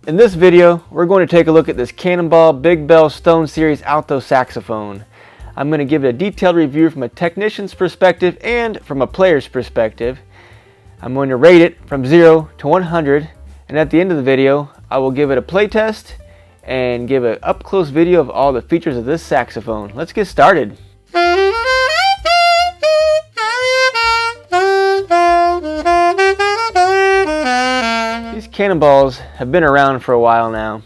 In this video, we're going to take a look at this Cannonball Big Bell Stone Series alto saxophone. I'm going to give it a detailed review from a technician's perspective and from a player's perspective. I'm going to rate it from 0 to 100, and at the end of the video, I will give it a play test and give an up-close video of all the features of this saxophone. Let's get started. These Cannonballs have been around for a while now,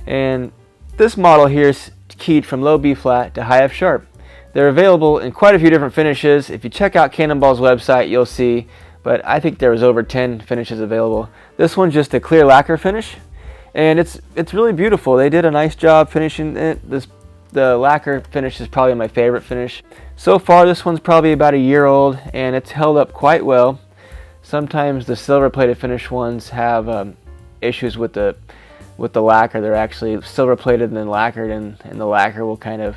and this model here is keyed from low B flat to high F sharp. They're available in quite a few different finishes. If you check out Cannonball's website, you'll see, but I think there was over 10 finishes available. This one's just a clear lacquer finish, and it's really beautiful. They did a nice job finishing it. The lacquer finish is probably my favorite finish. So far, this one's probably about a year old, and it's held up quite well. Sometimes the silver plated finish ones have issues with the lacquer. They're actually silver plated and then lacquered, and the lacquer will kind of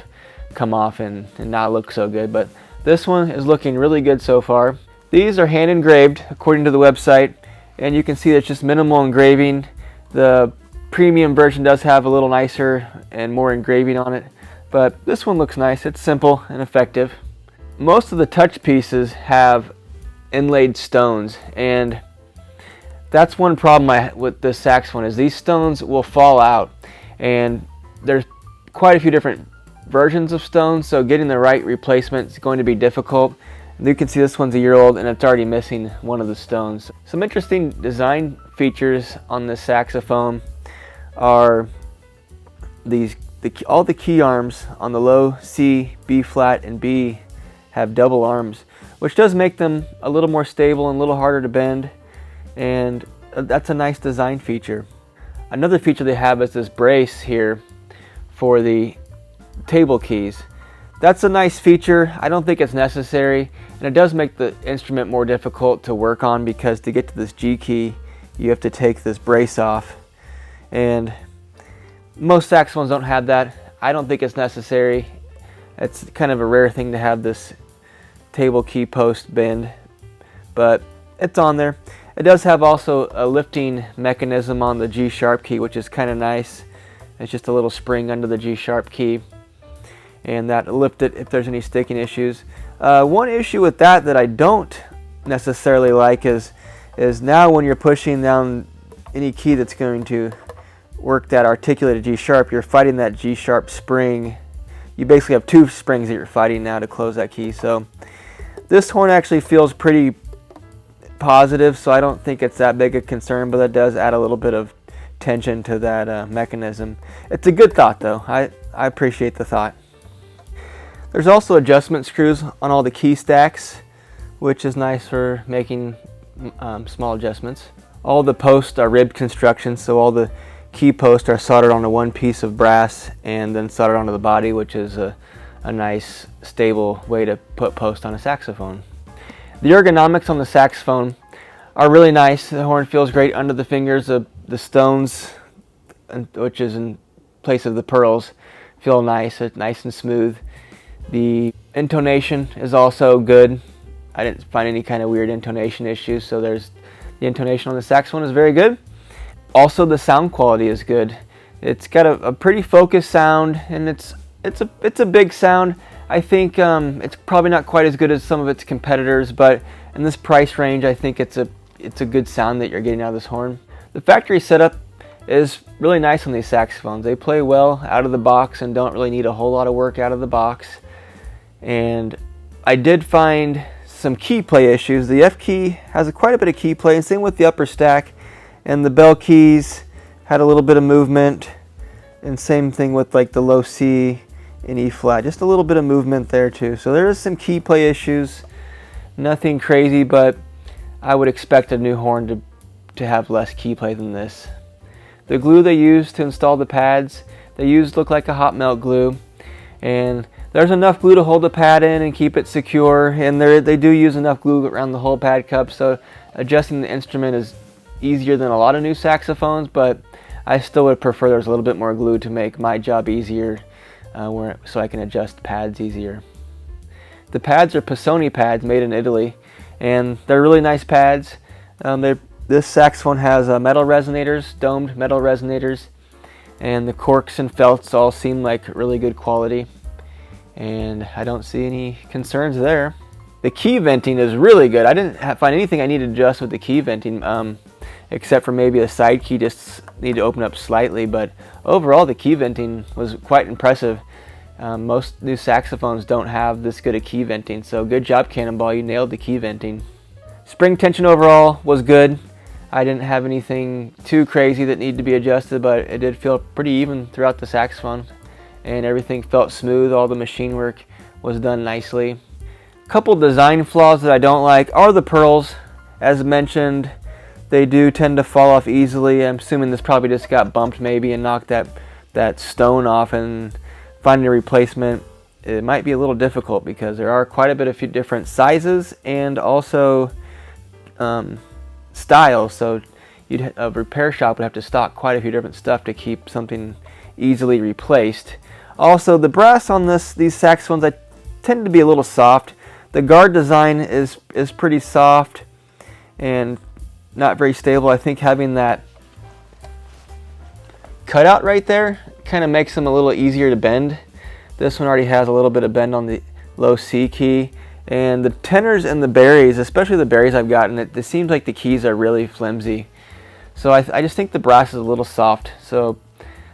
come off and not look so good. But this one is looking really good so far. These are hand engraved according to the website, and you can see it's just minimal engraving. The premium version does have a little nicer and more engraving on it, but this one looks nice. It's simple and effective. Most of the touch pieces have inlaid stones, and that's one problem with this saxophone is these stones will fall out, and there's quite a few different versions of stones, so getting the right replacement is going to be difficult. You can see this one's a year old and it's already missing one of the stones. Some interesting design features on this saxophone are all the key arms on the low C, B flat, and B have double arms, which does make them a little more stable and a little harder to bend, and that's a nice design feature. Another feature they have is this brace here for the table keys. That's a nice feature. I don't think it's necessary, and it does make the instrument more difficult to work on because to get to this G key, you have to take this brace off, and most saxophones don't have that. I don't think it's necessary. It's kind of a rare thing to have this table key post bend, but it's on there. It does have also a lifting mechanism on the G sharp key, which is kind of nice. It's just a little spring under the G sharp key, and that lift it if there's any sticking issues. One issue with that I don't necessarily like is now when you're pushing down any key that's going to work that articulated G sharp, you're fighting that G sharp spring. You basically have two springs that you're fighting now to close that key. So this horn actually feels pretty positive, so I don't think it's that big a concern, but it does add a little bit of tension to that mechanism. It's a good thought though. I appreciate the thought. There's also adjustment screws on all the key stacks, which is nice for making small adjustments. All the posts are ribbed construction, so all the key posts are soldered onto one piece of brass and then soldered onto the body, which is a nice stable way to put posts on a saxophone. The ergonomics on the saxophone are really nice. The horn feels great under the fingers. The stones, which is in place of the pearls, feel nice. It's nice and smooth. The intonation is also good. I didn't find any kind of weird intonation issues, so the intonation on the saxophone is very good. Also, the sound quality is good. It's got a pretty focused sound, and it's a big sound. I think it's probably not quite as good as some of its competitors, but in this price range, I think it's a good sound that you're getting out of this horn. The factory setup is really nice on these saxophones. They play well out of the box and don't really need a whole lot of work out of the box. And I did find some key play issues. The F key has quite a bit of key play, and same with the upper stack. And the bell keys had a little bit of movement, and same thing with like the low C and E flat, just a little bit of movement there too. So there is some key play issues, nothing crazy, but I would expect a new horn to have less key play than this. The glue they used to install the pads, looked like a hot melt glue, and there's enough glue to hold the pad in and keep it secure, and they do use enough glue around the whole pad cup, so adjusting the instrument is easier than a lot of new saxophones, but I still would prefer there's a little bit more glue to make my job easier, so I can adjust pads easier. The pads are Pisoni pads made in Italy, and they're really nice pads. They're This saxophone has metal resonators, domed metal resonators, and the corks and felts all seem like really good quality, and I don't see any concerns there. The key venting is really good. I didn't find anything I needed to adjust with the key venting, except for maybe a side key just need to open up slightly, but overall the key venting was quite impressive. Most new saxophones don't have this good a key venting, so good job, Cannonball, you nailed the key venting. Spring tension overall was good. I didn't have anything too crazy that needed to be adjusted, but it did feel pretty even throughout the saxophone, and everything felt smooth. All the machine work was done nicely. A couple design flaws that I don't like are the pearls. As mentioned, they do tend to fall off easily. I'm assuming this probably just got bumped maybe and knocked that stone off, and finding a replacement, it might be a little difficult because there are quite a bit of different sizes and also styles, so a repair shop would have to stock quite a few different stuff to keep something easily replaced. Also, the brass on these saxophones tend to be a little soft. The guard design is pretty soft and not very stable. I think having that cutout right there kind of makes them a little easier to bend. This one already has a little bit of bend on the low C key. And the tenors and the berries, especially the berries I've gotten, it seems like the keys are really flimsy. So I just think the brass is a little soft. So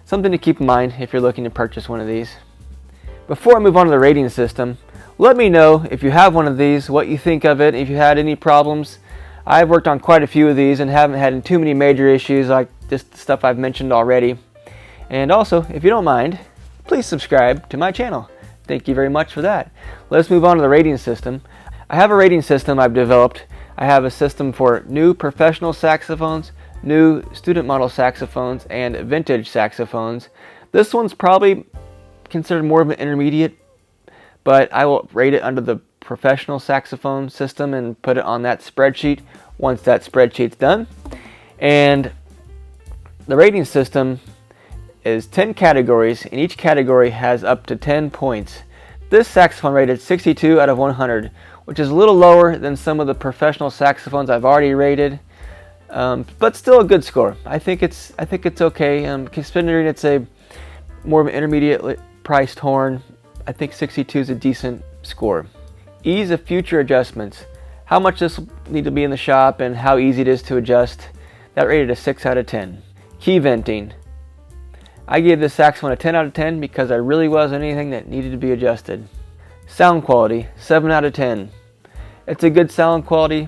something to keep in mind if you're looking to purchase one of these. Before I move on to the rating system, let me know if you have one of these, what you think of it, if you had any problems. I've worked on quite a few of these and haven't had too many major issues like just the stuff I've mentioned already. And also, if you don't mind, please subscribe to my channel. Thank you very much for that. Let's move on to the rating system. I have a rating system I've developed. I have a system for new professional saxophones, new student model saxophones, and vintage saxophones. This one's probably considered more of an intermediate, but I will rate it under the professional saxophone system and put it on that spreadsheet once that spreadsheet's done. And the rating system is 10 categories, and each category has up to 10 points. This saxophone rated 62 out of 100, which is a little lower than some of the professional saxophones I've already rated, but still a good score. I think it's okay. Considering it's a more of an intermediate priced horn, I think 62 is a decent score. Ease of future adjustments. How much this will need to be in the shop and how easy it is to adjust. That rated a 6 out of 10. Key venting. I gave this saxophone a 10 out of 10 because there really wasn't anything that needed to be adjusted. Sound quality, 7 out of 10. It's a good sound quality.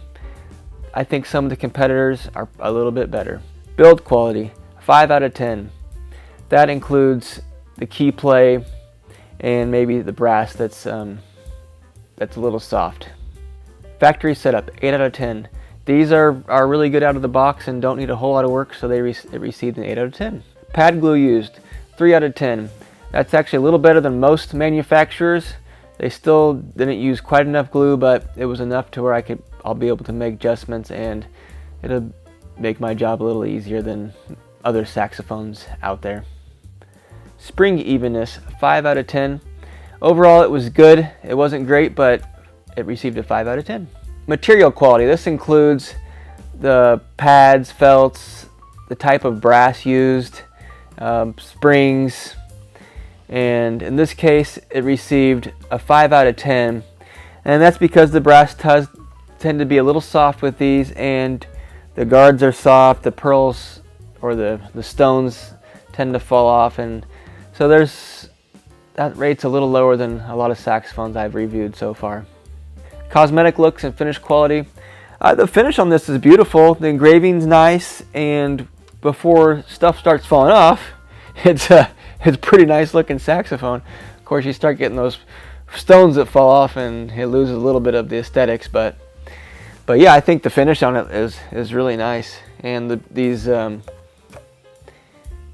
I think some of the competitors are a little bit better. Build quality, 5 out of 10. That includes the key play and maybe the brass that's a little soft. Factory setup, 8 out of 10. These are really good out of the box and don't need a whole lot of work, so they received an 8 out of 10. Pad glue used, 3 out of 10. That's actually a little better than most manufacturers. They still didn't use quite enough glue, but it was enough to where I'll be able to make adjustments, and it'll make my job a little easier than other saxophones out there. Spring evenness, 5 out of 10. Overall, it was good. It wasn't great, but it received a 5 out of 10. Material quality. This includes the pads, felts, the type of brass used, springs, and in this case it received a 5 out of 10, and that's because the brass tend to be a little soft with these, and the guards are soft, the pearls or the stones tend to fall off, and so that rate's a little lower than a lot of saxophones I've reviewed so far. Cosmetic looks and finish quality. The finish on this is beautiful. The engraving's nice, and before stuff starts falling off, it's a pretty nice looking saxophone. Of course, you start getting those stones that fall off and it loses a little bit of the aesthetics, but yeah, I think the finish on it is really nice, and these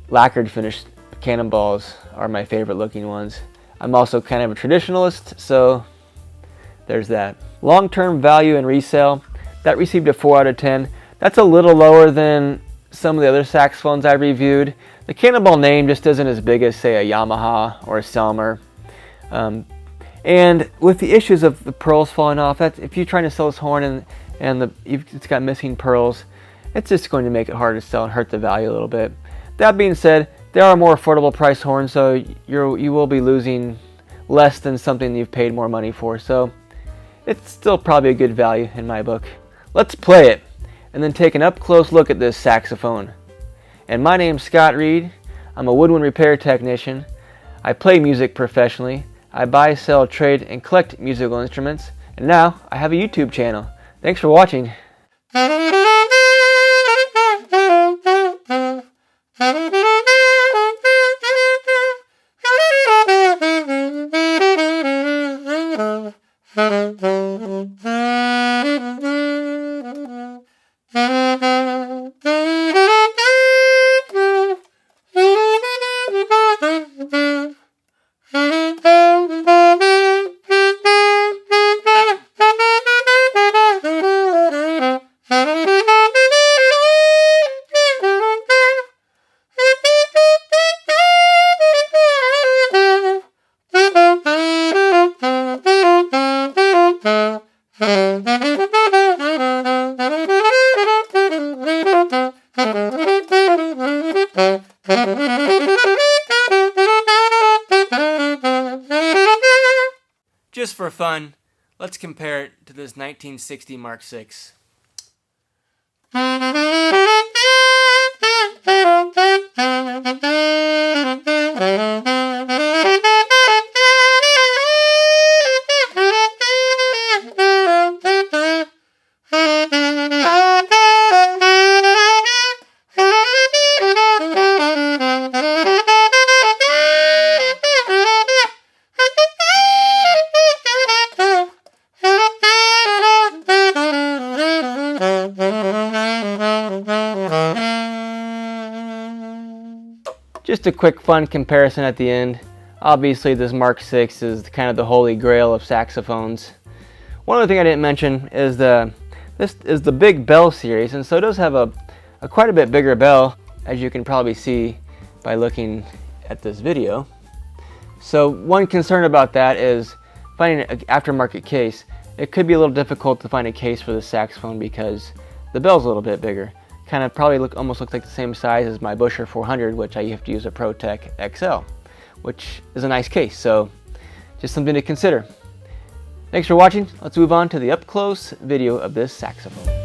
lacquered finished Cannonballs are my favorite looking ones. I'm also kind of a traditionalist, so there's that. Long-term value and resale, that received a 4 out of 10. That's a little lower than some of the other saxophones I reviewed. The Cannonball name just isn't as big as, say, a Yamaha or a Selmer. And with the issues of the pearls falling off, if you're trying to sell this horn and it's got missing pearls, it's just going to make it hard to sell and hurt the value a little bit. That being said, there are more affordable price horns, so you will be losing less than something you've paid more money for. So it's still probably a good value in my book. Let's play it and then take an up-close look at this saxophone. And my name's Scott Reed. I'm a woodwind repair technician. I play music professionally. I buy, sell, trade, and collect musical instruments. And now I have a YouTube channel. Thanks for watching. Just for fun, let's compare it to this 1960 Mark VI. Just a quick fun comparison at the end. Obviously this Mark VI is kind of the holy grail of saxophones. One other thing I didn't mention is this is the big bell series, and so it does have a quite a bit bigger bell, as you can probably see by looking at this video. So one concern about that is finding an aftermarket case. It could be a little difficult to find a case for this saxophone because the bell's a little bit bigger. Kind of probably almost looks like the same size as my Busher 400, which I have to use a ProTech XL, which is a nice case, so just something to consider. Thanks for watching. Let's move on to the up-close video of this saxophone.